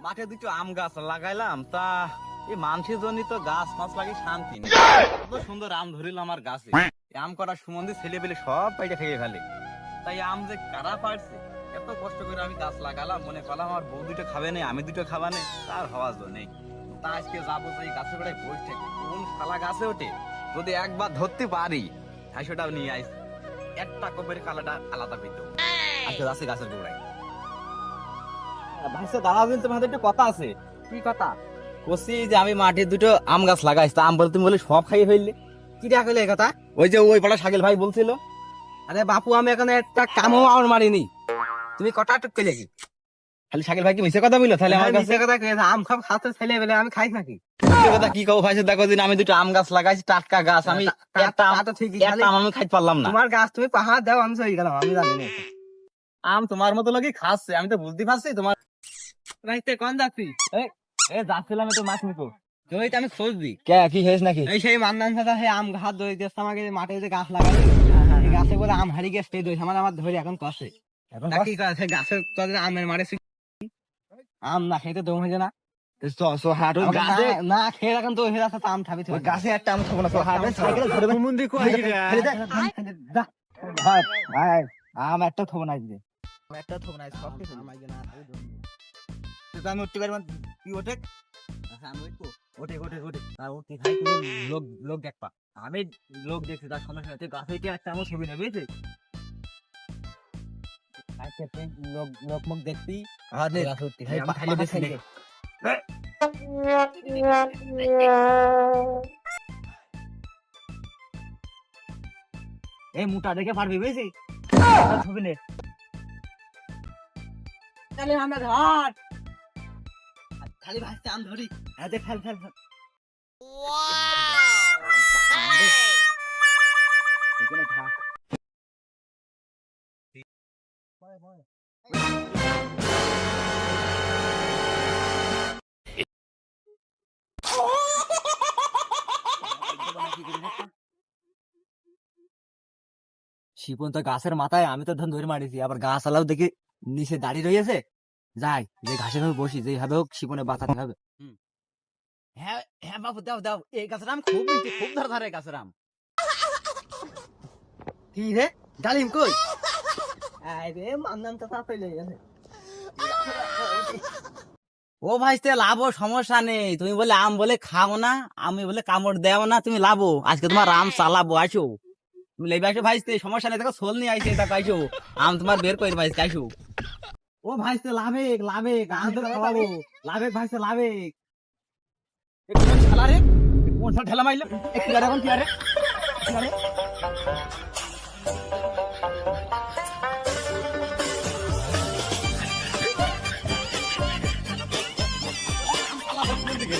মাঠে দুটো আম গাছ লাগাইলাম, তা এই মানুষের জন্য তো গাছ মাছ লাগে শান্তি নেই। কত সুন্দর আম ধরিল আমার গাছে, আম করার সুমন্দি ছেলে পেলে সব পাইটা খেয়ে ফেলে। তাই আম যে কারা পারছে, এত কষ্ট করে আমি গাছ লাগালাম, মনে করলাম আমার বউ দুটো খাবে না, আমি দুটো খাবা নেই, তার হওয়া নেই। তা আজকে যাবো সেই গাছের গোড়ায় বসে কোন শালা গাছে ওঠে, যদি একবার ধরতে পারি 250 টাকা নিয়ে আইস, একটা কবের কালাটা আলাদা পেত। আজকে যাচ্ছে গাছের গোড়ায়। ভাইসা দাঁড়াও, কিন্তু তোমাদের একটা কথা আছে। কি কথা? বলছি যে আমি মাঠে দুটো আম গাছ লাগাইছি, তা আম বলে তুমি বলে সব খাইয়ে ফেললে। কি দেখা কইলে এই কথা? ওই যে ওই পাড়া শাকিল ভাই বলছিল। আরে বাপু, আমি এখানে একটা কামও আর মারিনি। তুমি কটা টুক কইলে কি? খালি শাকিল ভাই কি মিছে কথা বললো? তাহলে আমার কাছে মিথ্যে কথা কইছে, আম খাব খাতে ছেলে বেলে আমি খাই নাকি? মিথ্যে কথা কি কও ভাই? দেখো দিন আমি দুটো আম গাছ লাগাইছি, টাটকা গাছ, আমি একটা তা তো ঠিকই, একটা আম আমি খাইতে পারলাম না। তোমার গাছ তুমি পাহাড় দাও, আমি সই গেলাম, আমি জানি না। আম তোমার মতো লোকই খাচ্ছে, আমি তো বুঝতে পারছি। তোমার রাইতে কোন যাচ্ছি? এ যাচ্ছিলাম তো মাছ নিকো। জমিতে আমি খোঁজ দিই। কে কি হয়েছে নাকি? এই সেই মান্নান দাদা সেই আম ঘাত ধরে দিয়েছে আমাকে, মাঠে যে গাছ লাগালি এই গাছে বলে আম হারিয়ে গেছে, সেই দই আমার ধরে এখন কষে। এখন কি কাছে গাছের তোদের আমের মারে আম না খেতে দম হয়েছে না? হাঁটু গাছে না খেয়ে এখন তো হয়ে যাচ্ছে, আম খাবি তুই। গাছে একটা আম খাবো না, হাঁটু সাইকেলে ধরে মুন্দি আম একটা থবো না দিবে, একটা থবো না সব কিছু আম আইবে না। আমি উঠতে পারবো তুই ওঠে। আমি ওঠে ওঠে ওঠে আর ওঠে খাই, তুমি লোক লোক দেখবা। আমি লোক দেখছি, তার সমস্যা হচ্ছে গাছে একটা আমার ছবি নেবে লোক লোক মুখ দেখবি। এই মুটা দেখে পারবি বুঝছি, ছবি নে তাহলে আমরা ধর খালি ভাসতে আম ধরি। হ্যাঁ ফেল ফেল ফেল। শিপন তো গাছের মাথায়, আমি তো ধরে মারিছি, আবার গাছ আলাও দেখি নিচে দাঁড়িয়ে রয়েছে। যাই যে ঘাসে ভাবে বসি, যেভাবে হোক শিপনে বাঁচাতে হবে। হ্যাঁ হ্যাঁ বাবু, দাও দাও, এই গাছের আম খুব মিষ্টি, খুব ধারে গাছের আম। কি রে ডালিম কই? আরে মান্নান তো তা পেলে গেছে। ও ভাইস্তে লাভো, সমস্যা নেই। তুমি বলে আম বলে খাও না, আমি বলে কামড় দেও না, তুমি লাভো। আজকে তোমার আম চালাবো, আসো তুমি লেবে আসো ভাইস্তে, সমস্যা নেই। দেখো সোল নিয়ে আইসে, দেখো আইসো আম তোমার বের করে ভাইস্তে, আসো। ও ভাইস্তে লাভে লাভে আম তো খাওয়াবো, লাভে ভাইস্তে লাভে। কোন ঠেলা রে, কোন ঠেলা মাইলো? একটু এখন কি আরে?